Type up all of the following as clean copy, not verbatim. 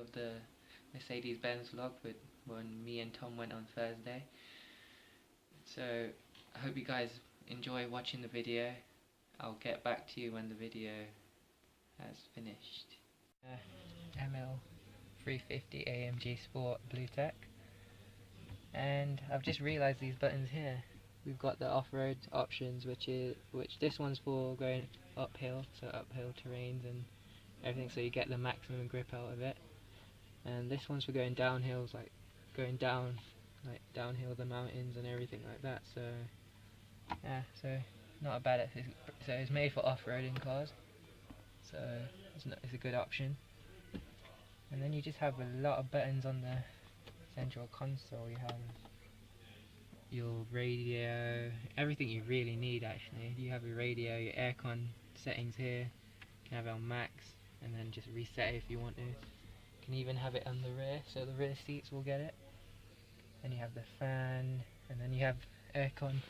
of the Mercedes-Benz vlog with when me and Tom went on Thursday. So I hope you guys enjoy watching the video. I'll get back to you when the video has finished. ML 350 AMG Sport Blue Tech, and I've just realised these buttons here. We've got the off-road options, which this one's for going uphill, so uphill terrains and everything, so you get the maximum grip out of it. And this one's for going downhills, like going downhill the mountains and everything like that. So yeah, so not a bad. So it's made for off-roading cars, so it's a good option. And then you just have a lot of buttons on the central console. You have your radio, everything you really need actually. You have your radio, your aircon settings here. You can have it on max and then just reset it if you want to. You can even have it on the rear, so the rear seats will get it. Then you have the fan, and then you have aircon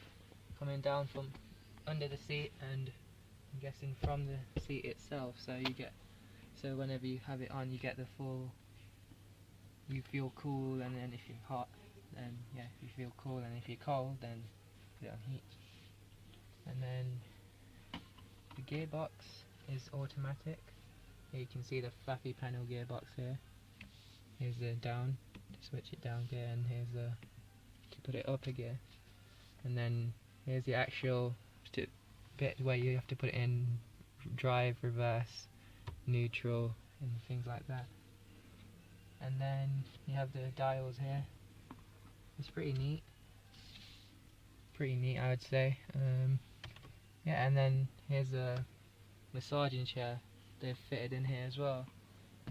coming down from under the seat and I'm guessing from the seat itself. So whenever you have it on, you get the full, you feel cool, and then if you're hot, then yeah, you feel cool, and if you're cold, then put it on heat. And then the gearbox is automatic. Here you can see the fluffy panel gearbox here. Here's the down, to switch it down gear, and here's the to put it up a gear. And then here's the actual bit where you have to put it in drive, reverse, neutral, and things like that. And then you have the dials here. It's pretty neat, I would say. Yeah, and then here's a massaging chair they've fitted in here as well.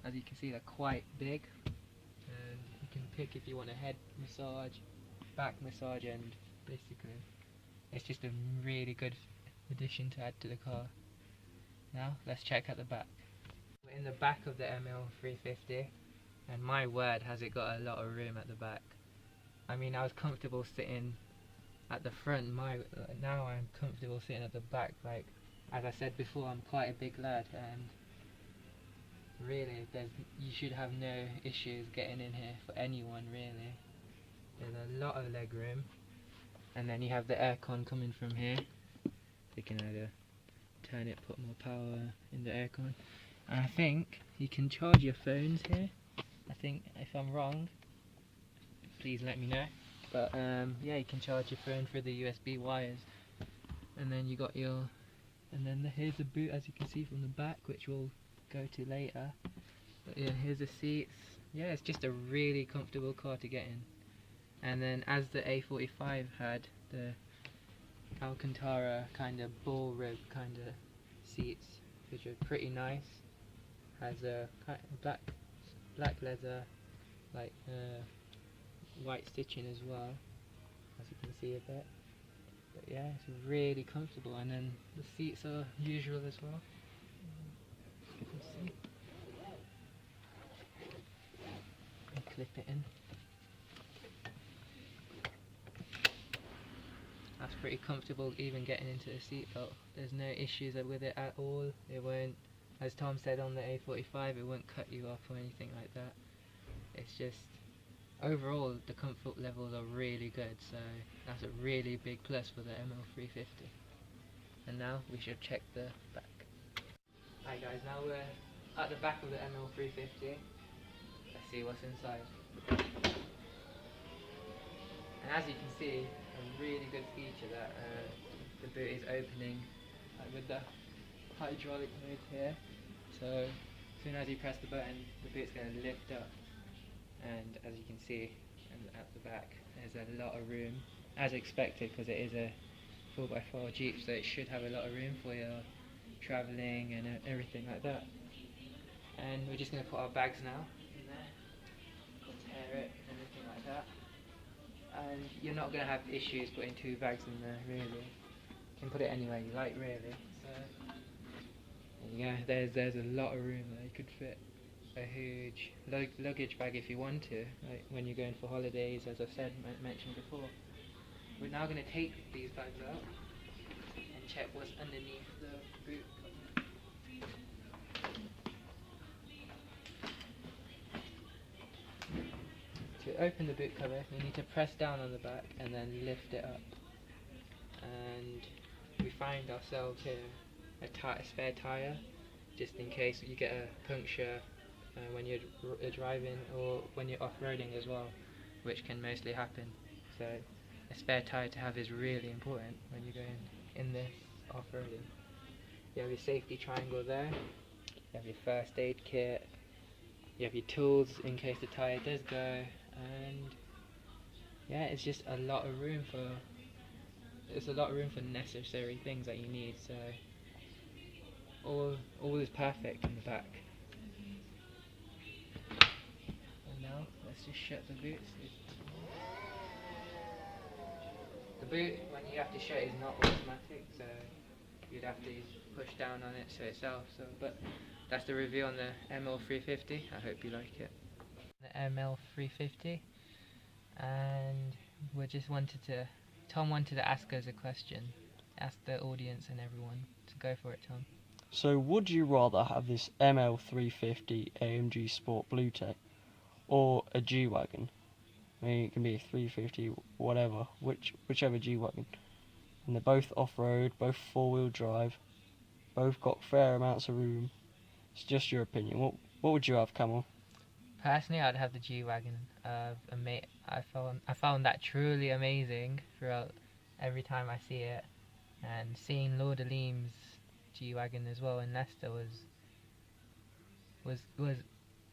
As you can see, they're quite big, and you can pick if you want a head massage, back massage, and basically it's just a really good addition to add to the car. Now let's check out the back. We're in the back of the ML350, and my word, has it got a lot of room at the back. I mean, I was comfortable sitting at the front. Now I'm comfortable sitting at the back. Like, as I said before, I'm quite a big lad, and really, you should have no issues getting in here for anyone, really. There's a lot of leg room, and then you have the aircon coming from here. You can either turn it, put more power in the aircon. And I think you can charge your phones here. I think, if I'm wrong, please let me know. But yeah, you can charge your phone through the USB wires. And then you got your, and then here's the boot, as you can see from the back, which we'll go to later. But yeah, here's the seats. Yeah, it's just a really comfortable car to get in. And then, as the A45 had the Alcantara kind of bull rib kind of seats, which are pretty nice. Has a black leather, like white stitching as well, as you can see a bit. But yeah, it's really comfortable, and then the seats are usual as well. You can see. And clip it in. That's pretty comfortable, even getting into the seatbelt. There's no issues with it at all. It won't, as Tom said on the A45, it won't cut you off or anything like that. It's just, overall, the comfort levels are really good, so that's a really big plus for the ML350. And now we should check the back. Hi guys, now we're at the back of the ML350. Let's see what's inside. And as you can see, a really good feature that the boot is opening with the hydraulic mode here. So as soon as you press the button, the boot's going to lift up, and as you can see at the back, there's a lot of room, as expected, because it is a 4x4 Jeep, so it should have a lot of room for your travelling and everything like that. And we're just going to put our bags now in there, tear it and everything like that. And you're not going to have issues putting two bags in there, really. You can put it anywhere you like, really. So yeah, there's a lot of room there. You could fit a huge luggage bag if you want to, like when you're going for holidays, as I said, mentioned before. We're now going to take these bags out and check what's underneath the boot. open the boot cover, you need to press down on the back and then lift it up. And we find ourselves here a spare tyre, just in case you get a puncture when you're driving or when you're off-roading as well, which can mostly happen. So a spare tyre to have is really important when you're going in this off-roading. You have your safety triangle there, you have your first aid kit, you have your tools in case the tyre does go, and yeah, it's just a lot of room for necessary things that you need. So all is perfect in the back. And now let's just shut the boots. The boot, when you have to shut, is not automatic, so you'd have to push down on it so itself. But that's the review on the ML350. I hope you like it. The ML350, and Tom wanted to ask us a question, ask the audience and everyone. So go for it, Tom. So would you rather have this ML350 AMG Sport Blue Tech or a G-Wagon? I mean, it can be a 350, whatever, whichever G-Wagon. And they're both off-road, both four-wheel drive, both got fair amounts of room. It's just your opinion. What would you have, Camel? Personally, I'd have the G-Wagon. I found that truly amazing throughout every time I see it, and seeing Lord of Leam's G-Wagon as well in Leicester was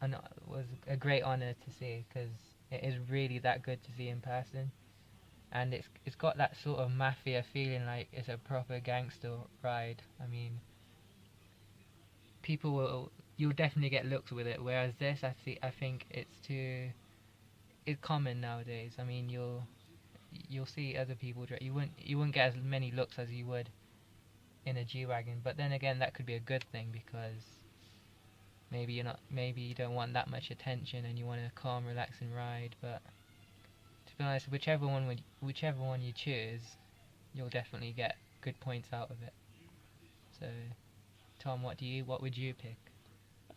a great honour to see, because it is really that good to see in person, and it's got that sort of mafia feeling, like it's a proper gangster ride. I mean, you'll definitely get looks with it, whereas this, I think it's common nowadays. I mean, you'll see other people drive. You wouldn't get as many looks as you would in a G-Wagon, but then again, that could be a good thing, because maybe you don't want that much attention and you want a calm, relaxing ride. But to be honest, whichever one you choose, you'll definitely get good points out of it. So Tom, what would you pick?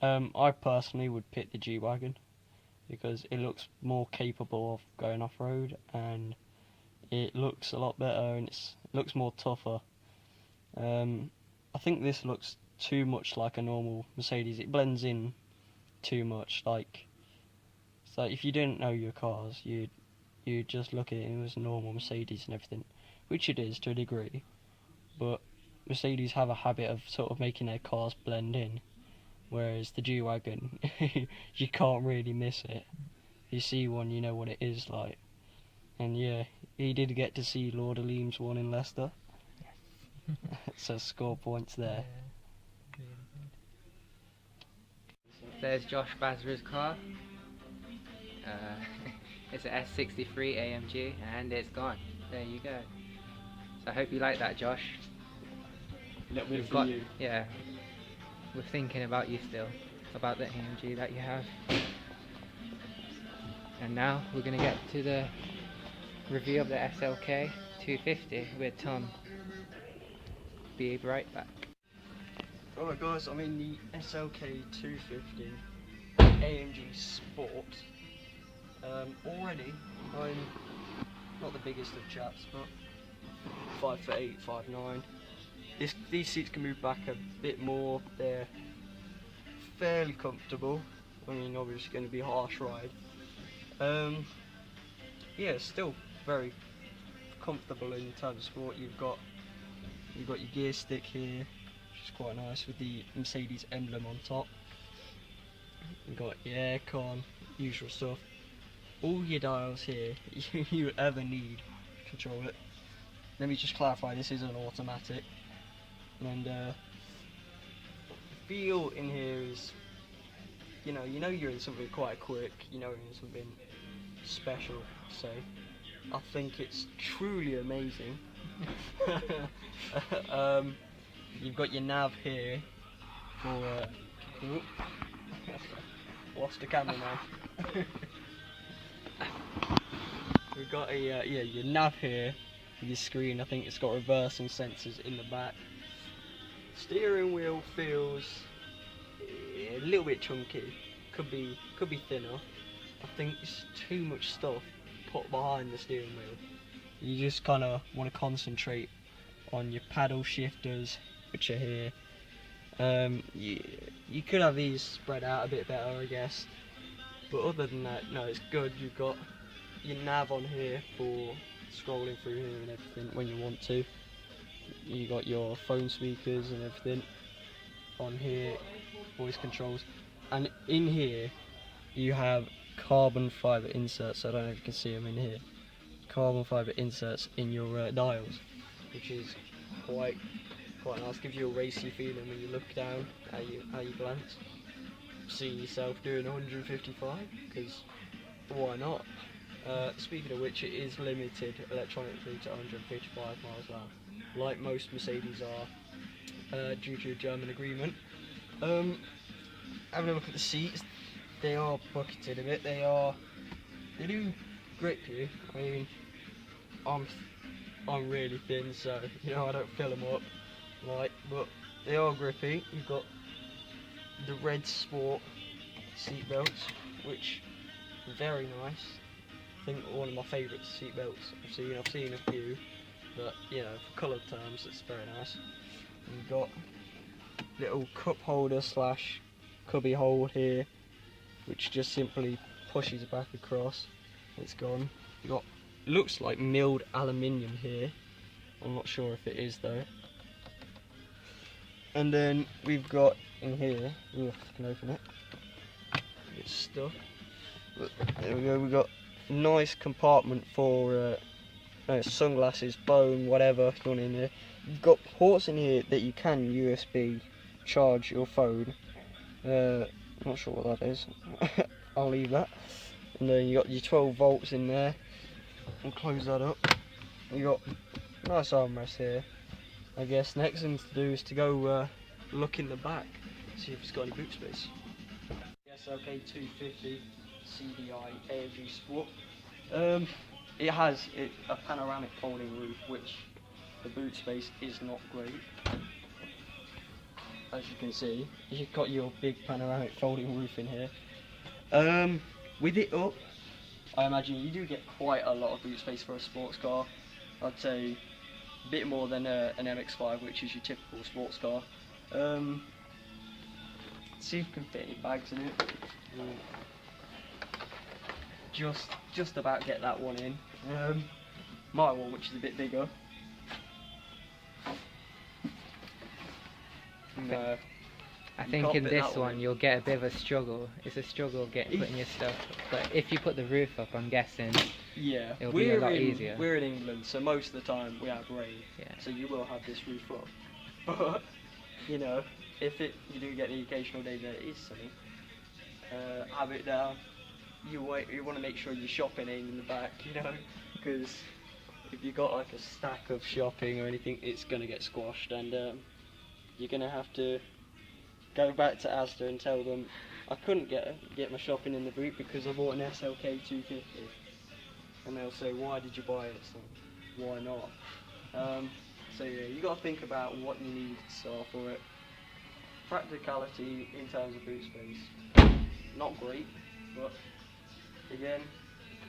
I personally would pick the G-Wagon because it looks more capable of going off-road, and it looks a lot better, and it looks more tougher. I think this looks too much like a normal Mercedes. It blends in too much. So if you didn't know your cars, you'd just look at it as a normal Mercedes and everything, which it is to a degree. But Mercedes have a habit of sort of making their cars blend in, whereas the G-Wagon, you can't really miss it. If you see one, you know what it is like. And yeah, he did get to see Lord of Leam's one in Leicester. Yes. So score points there. Yeah, really good. There's Josh Basra's car. It's an S63 AMG, and it's gone. There you go. So I hope you like that, Josh. Yeah, we're thinking about you still, about the AMG that you have. And now we're going to get to the review of the SLK 250 with Tom. Be right back. Alright guys, I'm in the SLK 250 AMG Sport. Already, I'm not the biggest of chaps, but 5'8", 5'9". These seats can move back a bit more. They're fairly comfortable. I mean, obviously going to be a harsh ride. Yeah, still very comfortable in terms of sport. You've got your gear stick here, which is quite nice with the Mercedes emblem on top. You've got your aircon, usual stuff. All your dials here you ever need to control it. Let me just clarify, this is an automatic. And the feel in here is, you know you're in something quite quick, you're in something special, so I think it's truly amazing. You've got your nav here for lost the camera now. We've got your nav here with your screen. I think it's got reversing sensors in the back. Steering wheel feels a little bit chunky, could be thinner. I think it's too much stuff put behind the steering wheel. You just kind of want to concentrate on your paddle shifters, which are here. You could have these spread out a bit better, I guess. But other than that, no, it's good. You've got your nav on here for scrolling through here and everything when you want to. You got your phone speakers and everything on here, voice controls, and in here you have carbon fibre inserts. I don't know if you can see them in here. Carbon fibre inserts in your dials, which is quite nice. Gives you a racy feeling when you look down, how you glance. Seeing yourself doing 155, because why not? Speaking of which, it is limited electronically to 155 miles an hour, like most Mercedes are, due to a German agreement. Having a look at the seats, they are bucketed a bit. They do grip you. I mean, I'm really thin, so you know I don't fill them up, but they are grippy. You've got the red sport seat belts, which are very nice. I think one of my favourite seat belts I've seen a few, but you know, for colour terms, it's very nice. You've got little cup holder slash cubby hold here, which just simply pushes back across. It's gone. You got, looks like milled aluminium here. I'm not sure if it is though. And then we've got in here, ooh, I can open it. It's stuck. But there we go. We've got a nice compartment for sunglasses, phone, whatever you want in here. You've got ports in here that you can USB charge your phone. Not sure what that is. I'll leave that. And then you got your 12 volts in there. We'll close that up. You got nice armrest here. I guess next thing to do is to go look in the back, see if it's got any boot space. SLK 250 CDI AMG Sport. It has a panoramic folding roof, which the boot space is not great. As you can see, you've got your big panoramic folding roof in here. With it up, I imagine you do get quite a lot of boot space for a sports car. I'd say a bit more than an MX-5, which is your typical sports car. See if you can fit any bags in it. Just about get that one in. My one, which is a bit bigger. No. I think in this one you'll get a bit of a struggle. It's a struggle putting your stuff, but if you put the roof up, I'm guessing it'll be a lot easier. We're in England, so most of the time we have rain, so you will have this roof up. But you know, if you do get the occasional day that it is sunny, have it down. You want to make sure your shopping ain't in the back, you know, because if you got like a stack of shopping or anything, it's gonna get squashed, and you're gonna have to go back to Asda and tell them I couldn't get my shopping in the boot because I bought an SLK 250, and they'll say, why did you buy it? So why not? So yeah, you got to think about what you need for it. Practicality in terms of boot space, not great, but again,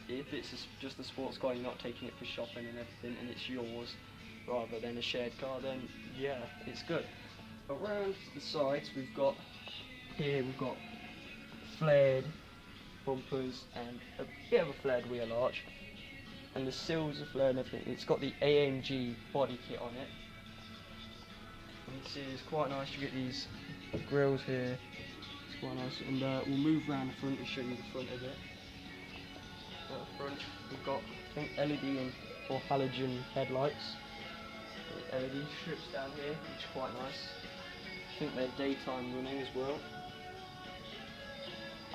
if it's just a sports car, you're not taking it for shopping and everything, and it's yours rather than a shared car, then yeah, it's good. Around the sides we've got flared bumpers and a bit of a flared wheel arch, and the sills are flared and everything. It's got the AMG body kit on it. You can see it's quite nice to get these grills here. It's quite nice, and we'll move around the front and show you the front of it. At the front we've got, I think, LED or halogen headlights. LED strips down here, which is quite nice. I think they're daytime running as well.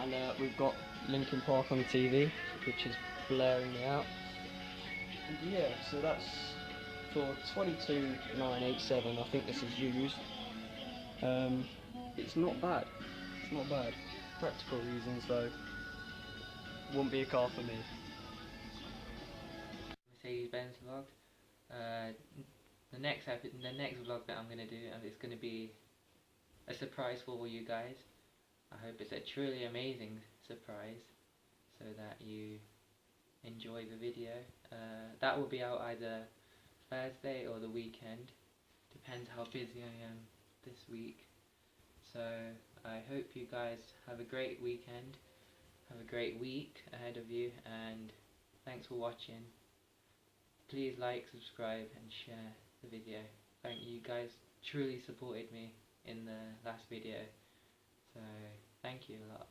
And we've got Linkin Park on the TV, which is blaring me out. And yeah, so that's for 22,987. I think this is used. It's not bad. It's not bad. Practical reasons though, wouldn't be a car for me. Mercedes-Benz vlog. The next vlog that I'm gonna do, it's gonna be a surprise for all you guys. I hope it's a truly amazing surprise. so that you enjoy the video. That will be out either Thursday or the weekend, depends how busy I am this week. So I hope you guys have a great weekend, have a great week ahead of you, and thanks for watching. Please like, subscribe and share the video. Thank you guys, truly supported me in the last video, so thank you a lot.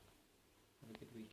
Have a good week.